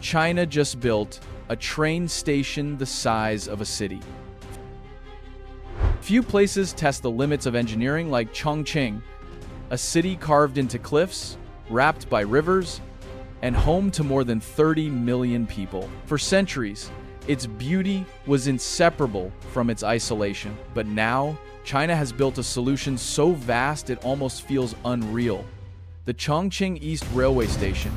China just built a train station the size of a city. Few places test the limits of engineering like Chongqing, a city carved into cliffs, wrapped by rivers, and home to more than 30 million people. For centuries, its beauty was inseparable from its isolation. But now, China has built a solution so vast it almost feels unreal. The Chongqing East Railway Station.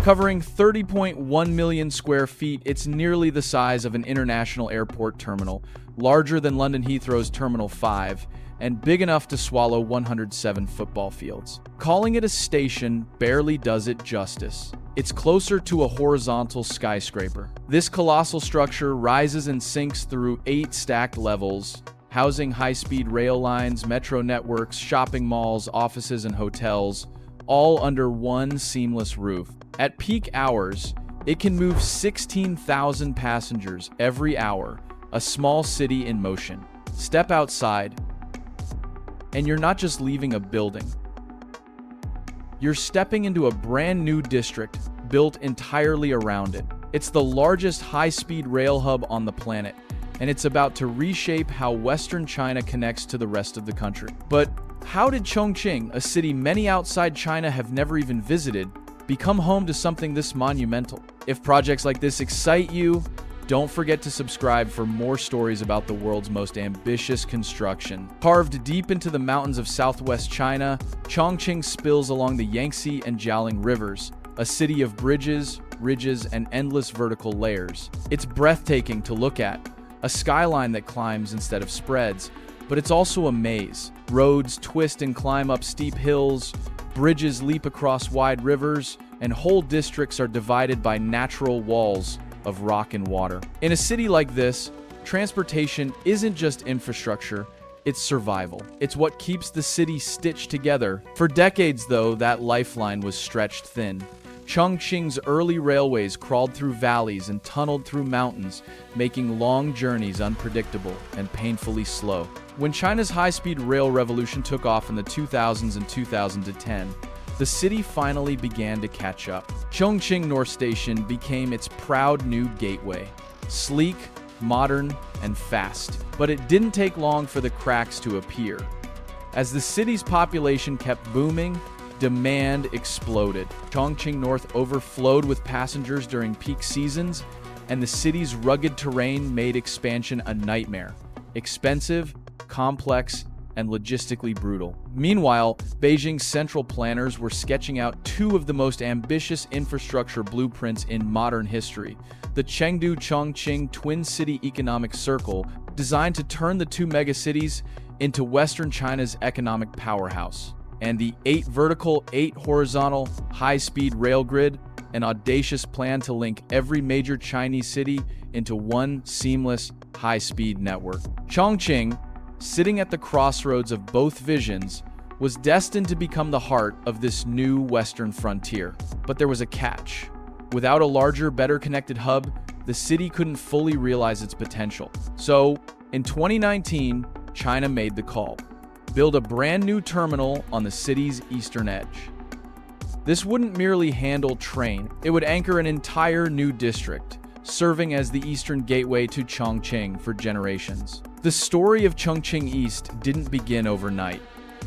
Covering 30.1 million square feet, it's nearly the size of an international airport terminal, larger than London Heathrow's Terminal 5, and big enough to swallow 107 football fields. Calling it a station barely does it justice. It's closer to a horizontal skyscraper. This colossal structure rises and sinks through 8 stacked levels, housing high-speed rail lines, metro networks, shopping malls, offices, and hotels, all under one seamless roof. At peak hours, it can move 16,000 passengers every hour, a small city in motion. Step outside, and you're not just leaving a building. You're stepping into a brand new district built entirely around it. It's the largest high-speed rail hub on the planet, and it's about to reshape how Western China connects to the rest of the country. But how did Chongqing, a city many outside China have never even visited, become home to something this monumental? If projects like this excite you, don't forget to subscribe for more stories about the world's most ambitious construction. Carved deep into the mountains of southwest China, Chongqing spills along the Yangtze and Jialing rivers, a city of bridges, ridges, and endless vertical layers. It's breathtaking to look at, a skyline that climbs instead of spreads, but it's also a maze. Roads twist and climb up steep hills, bridges leap across wide rivers, and whole districts are divided by natural walls of rock and water. In a city like this, transportation isn't just infrastructure, it's survival. It's what keeps the city stitched together. For decades, though, that lifeline was stretched thin. Chongqing's early railways crawled through valleys and tunneled through mountains, making long journeys unpredictable and painfully slow. When China's high-speed rail revolution took off in the 2000s and 2010, the city finally began to catch up. Chongqing North Station became its proud new gateway. Sleek, modern, and fast. But it didn't take long for the cracks to appear. As the city's population kept booming, demand exploded. Chongqing North overflowed with passengers during peak seasons, and the city's rugged terrain made expansion a nightmare. Expensive, complex, and logistically brutal. Meanwhile, Beijing's central planners were sketching out 2 of the most ambitious infrastructure blueprints in modern history: the Chengdu-Chongqing Twin City Economic Circle, designed to turn the 2 megacities into Western China's economic powerhouse, and the 8 vertical, 8 horizontal, high-speed rail grid, an audacious plan to link every major Chinese city into one seamless, high-speed network. Chongqing, sitting at the crossroads of both visions, was destined to become the heart of this new western frontier. But there was a catch. Without a larger, better connected hub, the city couldn't fully realize its potential. So, in 2019, China made the call. Build a brand new terminal on the city's eastern edge. This wouldn't merely handle train, it would anchor an entire new district, serving as the eastern gateway to Chongqing for generations. The story of Chongqing East didn't begin overnight.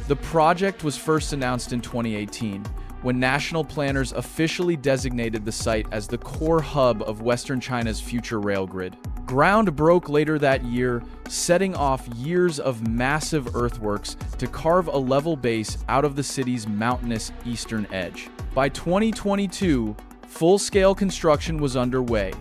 The project was first announced in 2018, when national planners officially designated the site as the core hub of Western China's future rail grid. Ground broke later that year, setting off years of massive earthworks to carve a level base out of the city's mountainous eastern edge. By 2022, full-scale construction was underway,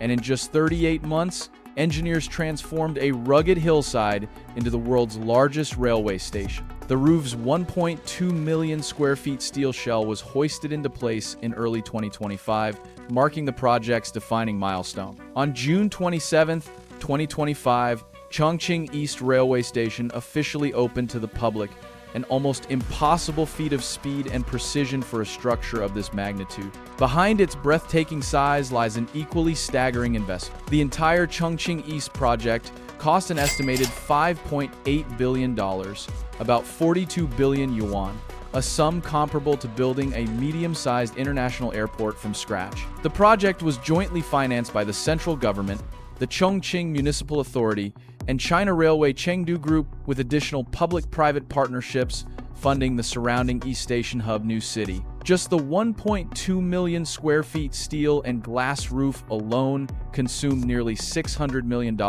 and in just 38 months, engineers transformed a rugged hillside into the world's largest railway station. The roof's 1.2 million square feet steel shell was hoisted into place in early 2025, marking the project's defining milestone. On June 27, 2025, Chongqing East Railway Station officially opened to the public, an almost impossible feat of speed and precision for a structure of this magnitude. Behind its breathtaking size lies an equally staggering investment. The entire Chongqing East project cost an estimated $5.8 billion, about 42 billion yuan, a sum comparable to building a medium-sized international airport from scratch. The project was jointly financed by the central government, the Chongqing Municipal Authority, and China Railway Chengdu Group, with additional public-private partnerships funding the surrounding East Station hub new city. Just the 1.2 million square feet steel and glass roof alone consumed nearly $600 million,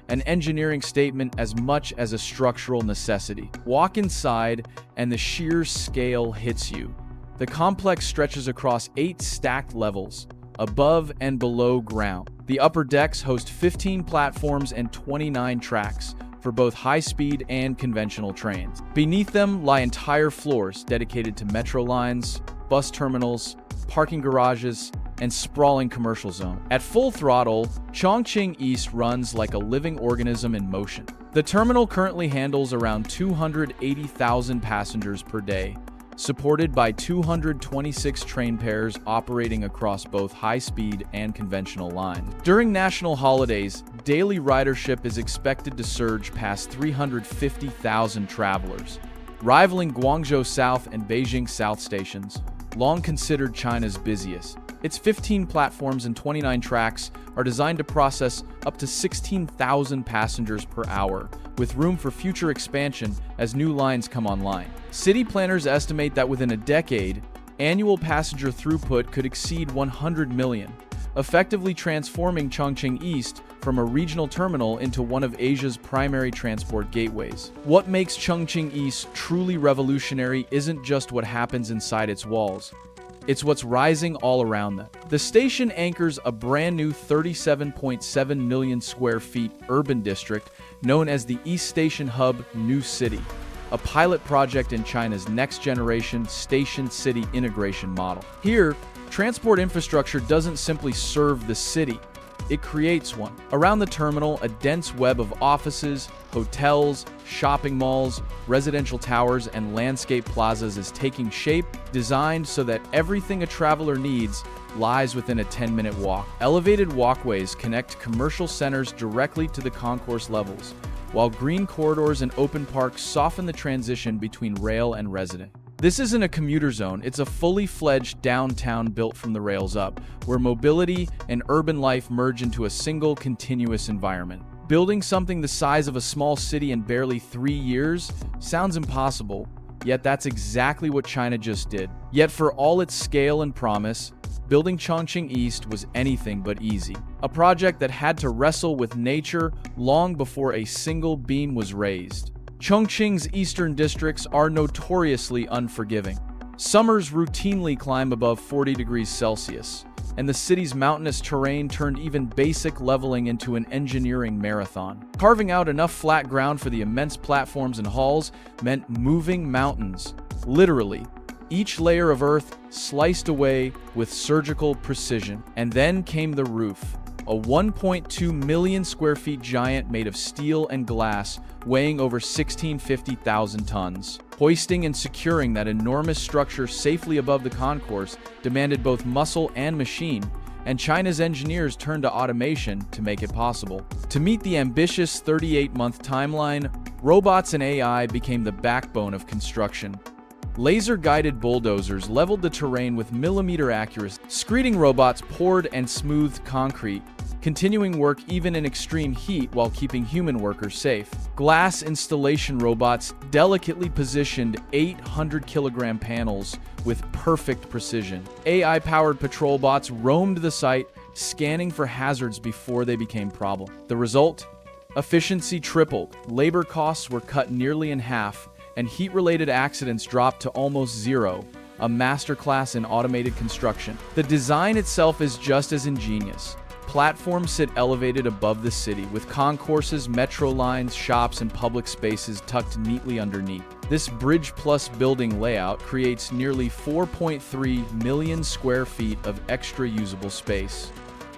an engineering statement as much as a structural necessity. Walk inside and the sheer scale hits you. The complex stretches across 8 stacked levels, above and below ground. The upper decks host 15 platforms and 29 tracks for both high-speed and conventional trains. Beneath them lie entire floors dedicated to metro lines, bus terminals, parking garages, and sprawling commercial zone. At full throttle, Chongqing East runs like a living organism in motion. The terminal currently handles around 280,000 passengers per day, supported by 226 train pairs operating across both high-speed and conventional lines. During national holidays, daily ridership is expected to surge past 350,000 travelers, rivaling Guangzhou South and Beijing South stations, long considered China's busiest. Its 15 platforms and 29 tracks are designed to process up to 16,000 passengers per hour, with room for future expansion as new lines come online. City planners estimate that within a decade, annual passenger throughput could exceed 100 million, effectively transforming Chongqing East from a regional terminal into one of Asia's primary transport gateways. What makes Chongqing East truly revolutionary isn't just what happens inside its walls. It's what's rising all around them. The station anchors a brand new 37.7 million square feet urban district known as the East Station Hub New City, a pilot project in China's next-generation station-city integration model. Here, transport infrastructure doesn't simply serve the city, it creates one. Around the terminal, a dense web of offices, hotels, shopping malls, residential towers, and landscape plazas is taking shape, designed so that everything a traveler needs lies within a 10-minute walk. Elevated walkways connect commercial centers directly to the concourse levels, while green corridors and open parks soften the transition between rail and resident. This isn't a commuter zone, it's a fully fledged downtown built from the rails up, where mobility and urban life merge into a single continuous environment. Building something the size of a small city in barely 3 years sounds impossible, yet that's exactly what China just did. Yet for all its scale and promise, building Chongqing East was anything but easy. A project that had to wrestle with nature long before a single beam was raised. Chongqing's eastern districts are notoriously unforgiving. Summers routinely climb above 40 degrees Celsius, and the city's mountainous terrain turned even basic leveling into an engineering marathon. Carving out enough flat ground for the immense platforms and halls meant moving mountains, literally, each layer of earth sliced away with surgical precision. And then came the roof, a 1.2 million square feet giant made of steel and glass, weighing over 1,650,000 tons. Hoisting and securing that enormous structure safely above the concourse demanded both muscle and machine, and China's engineers turned to automation to make it possible. To meet the ambitious 38-month timeline, robots and AI became the backbone of construction. Laser-guided bulldozers leveled the terrain with millimeter accuracy. Screeding robots poured and smoothed concrete, continuing work even in extreme heat while keeping human workers safe. Glass installation robots delicately positioned 800-kilogram panels with perfect precision. AI-powered patrol bots roamed the site, scanning for hazards before they became problem. The result? Efficiency tripled, labor costs were cut nearly in half, and heat-related accidents dropped to almost zero, a masterclass in automated construction. The design itself is just as ingenious. Platforms sit elevated above the city, with concourses, metro lines, shops, and public spaces tucked neatly underneath. This bridge-plus building layout creates nearly 4.3 million square feet of extra usable space.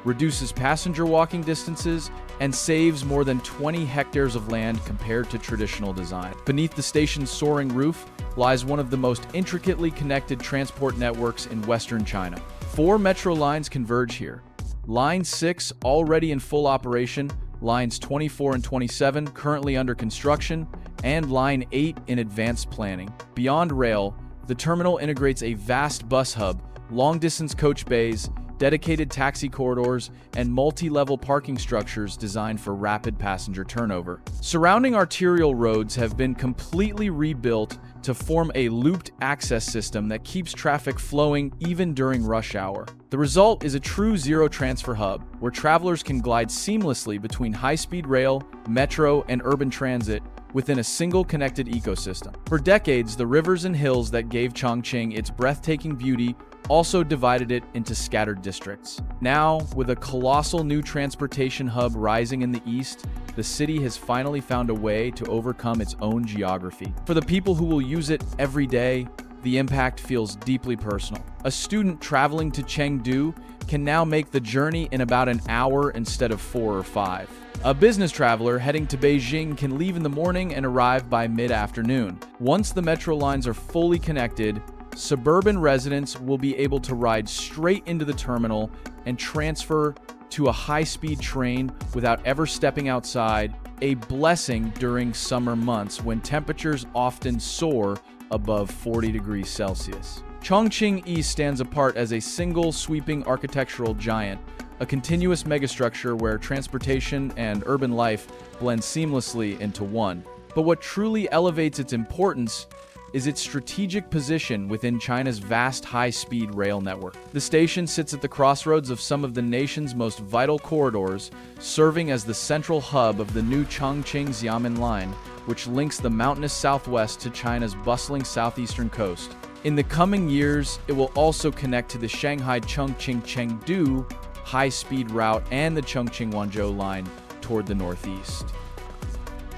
reduces passenger walking distances, and saves more than 20 hectares of land compared to traditional design. Beneath the station's soaring roof lies one of the most intricately connected transport networks in Western China. 4 metro lines converge here. Line 6, already in full operation, Lines 24 and 27, currently under construction, and Line 8 in advanced planning. Beyond rail, the terminal integrates a vast bus hub, long-distance coach bays, dedicated taxi corridors, and multi-level parking structures designed for rapid passenger turnover. Surrounding arterial roads have been completely rebuilt to form a looped access system that keeps traffic flowing even during rush hour. The result is a true zero-transfer hub, where travelers can glide seamlessly between high-speed rail, metro, and urban transit within a single connected ecosystem. For decades, the rivers and hills that gave Chongqing its breathtaking beauty also divided it into scattered districts. Now, with a colossal new transportation hub rising in the east, the city has finally found a way to overcome its own geography. For the people who will use it every day, the impact feels deeply personal. A student traveling to Chengdu can now make the journey in about an hour instead of 4 or 5. A business traveler heading to Beijing can leave in the morning and arrive by mid-afternoon. Once the metro lines are fully connected, suburban residents will be able to ride straight into the terminal and transfer to a high-speed train without ever stepping outside, a blessing during summer months when temperatures often soar above 40 degrees Celsius. Chongqing East stands apart as a single sweeping architectural giant, a continuous megastructure where transportation and urban life blend seamlessly into one. But what truly elevates its importance is its strategic position within China's vast high-speed rail network. The station sits at the crossroads of some of the nation's most vital corridors, serving as the central hub of the new Chongqing-Xiamen line, which links the mountainous southwest to China's bustling southeastern coast. In the coming years, it will also connect to the Shanghai-Chongqing-Chengdu high-speed route and the Chongqing-Guangzhou line toward the northeast.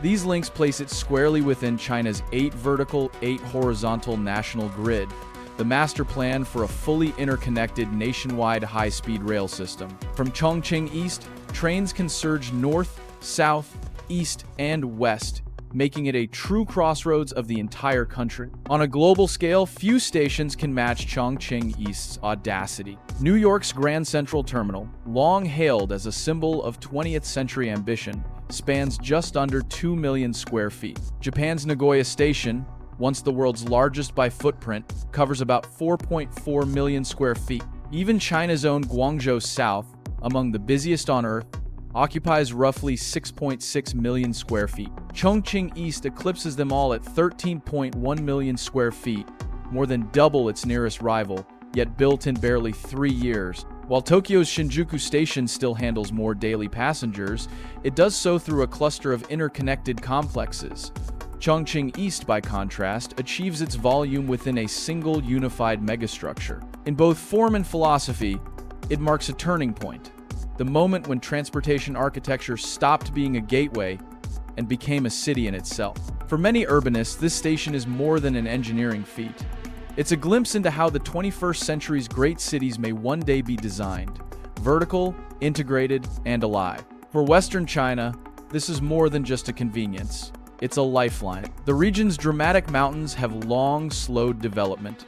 These links place it squarely within China's 8 vertical, 8 horizontal national grid, the master plan for a fully interconnected nationwide high-speed rail system. From Chongqing East, trains can surge north, south, east, and west, making it a true crossroads of the entire country. On a global scale, few stations can match Chongqing East's audacity. New York's Grand Central Terminal, long hailed as a symbol of 20th century ambition, spans just under 2 million square feet. Japan's Nagoya Station, once the world's largest by footprint, covers about 4.4 million square feet. Even China's own Guangzhou South, among the busiest on Earth, occupies roughly 6.6 million square feet. Chongqing East eclipses them all at 13.1 million square feet, more than double its nearest rival, yet built in barely 3 years. While Tokyo's Shinjuku Station still handles more daily passengers, it does so through a cluster of interconnected complexes. Chongqing East, by contrast, achieves its volume within a single unified megastructure. In both form and philosophy, it marks a turning point, the moment when transportation architecture stopped being a gateway and became a city in itself. For many urbanists, this station is more than an engineering feat. It's a glimpse into how the 21st century's great cities may one day be designed: vertical, integrated, and alive. For Western China, this is more than just a convenience. It's a lifeline. The region's dramatic mountains have long slowed development,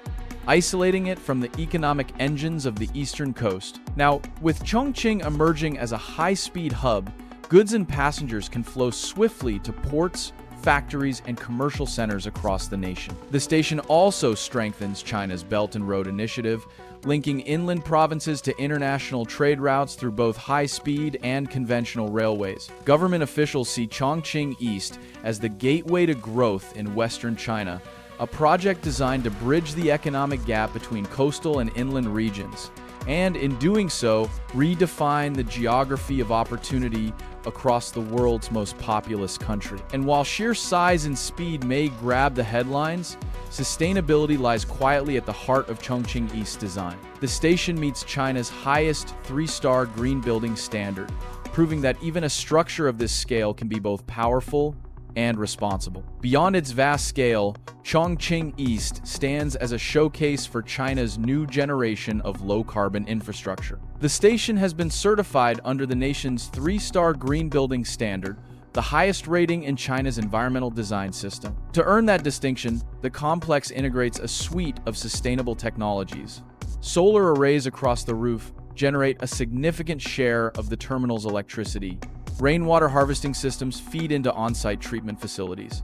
isolating it from the economic engines of the eastern coast. Now, with Chongqing emerging as a high-speed hub, goods and passengers can flow swiftly to ports, factories, and commercial centers across the nation. The station also strengthens China's Belt and Road Initiative, linking inland provinces to international trade routes through both high-speed and conventional railways. Government officials see Chongqing East as the gateway to growth in Western China, a project designed to bridge the economic gap between coastal and inland regions, and in doing so, redefine the geography of opportunity across the world's most populous country. And while sheer size and speed may grab the headlines, sustainability lies quietly at the heart of Chongqing East's design. The station meets China's highest 3-star green building standard, proving that even a structure of this scale can be both powerful and responsible. Beyond its vast scale, Chongqing East stands as a showcase for China's new generation of low-carbon infrastructure. The station has been certified under the nation's 3-star green building standard, the highest rating in China's environmental design system. To earn that distinction, the complex integrates a suite of sustainable technologies. Solar arrays across the roof generate a significant share of the terminal's electricity. Rainwater harvesting systems feed into on-site treatment facilities,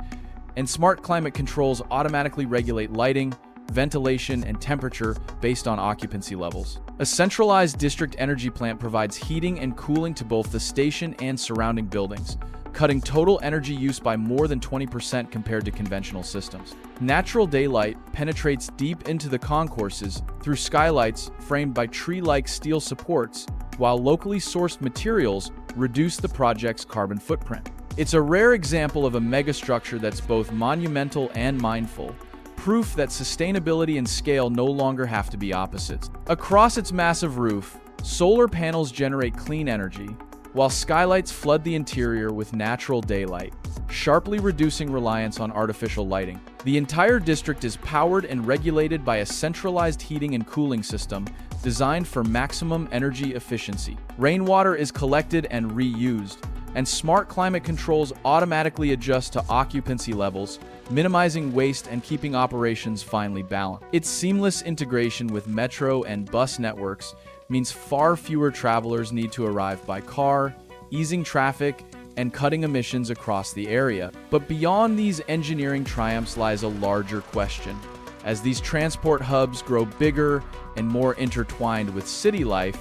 and smart climate controls automatically regulate lighting, ventilation, and temperature based on occupancy levels. A centralized district energy plant provides heating and cooling to both the station and surrounding buildings, cutting total energy use by more than 20% compared to conventional systems. Natural daylight penetrates deep into the concourses through skylights framed by tree-like steel supports, while locally sourced materials reduce the project's carbon footprint. It's a rare example of a megastructure that's both monumental and mindful, proof that sustainability and scale no longer have to be opposites. Across its massive roof, solar panels generate clean energy, while skylights flood the interior with natural daylight, sharply reducing reliance on artificial lighting. The entire district is powered and regulated by a centralized heating and cooling system designed for maximum energy efficiency. Rainwater is collected and reused, and smart climate controls automatically adjust to occupancy levels, minimizing waste and keeping operations finely balanced. Its seamless integration with metro and bus networks means far fewer travelers need to arrive by car, easing traffic and cutting emissions across the area. But beyond these engineering triumphs lies a larger question. As these transport hubs grow bigger and more intertwined with city life,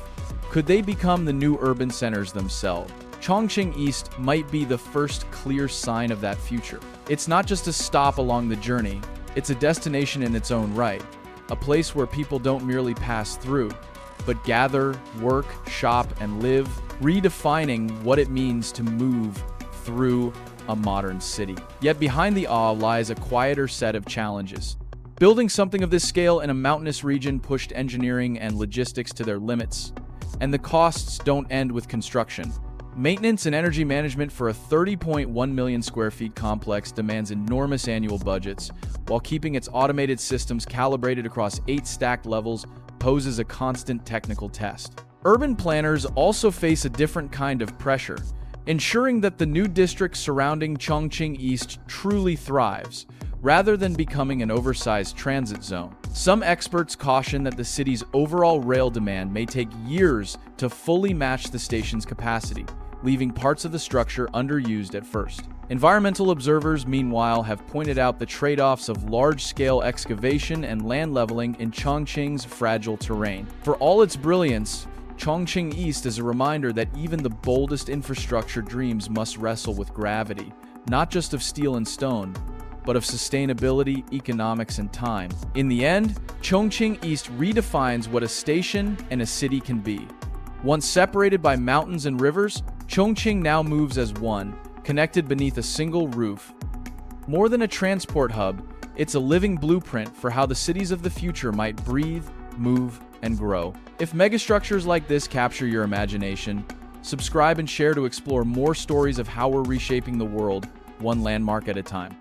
could they become the new urban centers themselves? Chongqing East might be the first clear sign of that future. It's not just a stop along the journey, it's a destination in its own right, a place where people don't merely pass through, but gather, work, shop, and live, redefining what it means to move through a modern city. Yet behind the awe lies a quieter set of challenges. Building something of this scale in a mountainous region pushed engineering and logistics to their limits, and the costs don't end with construction. Maintenance and energy management for a 30.1 million square feet complex demands enormous annual budgets, while keeping its automated systems calibrated across 8 stacked levels poses a constant technical test. Urban planners also face a different kind of pressure, ensuring that the new district surrounding Chongqing East truly thrives, rather than becoming an oversized transit zone. Some experts caution that the city's overall rail demand may take years to fully match the station's capacity, leaving parts of the structure underused at first. Environmental observers, meanwhile, have pointed out the trade-offs of large-scale excavation and land leveling in Chongqing's fragile terrain. For all its brilliance, Chongqing East is a reminder that even the boldest infrastructure dreams must wrestle with gravity, not just of steel and stone, but of sustainability, economics, and time. In the end, Chongqing East redefines what a station and a city can be. Once separated by mountains and rivers, Chongqing now moves as one, connected beneath a single roof. More than a transport hub, it's a living blueprint for how the cities of the future might breathe, move, and grow. If megastructures like this capture your imagination, subscribe and share to explore more stories of how we're reshaping the world, one landmark at a time.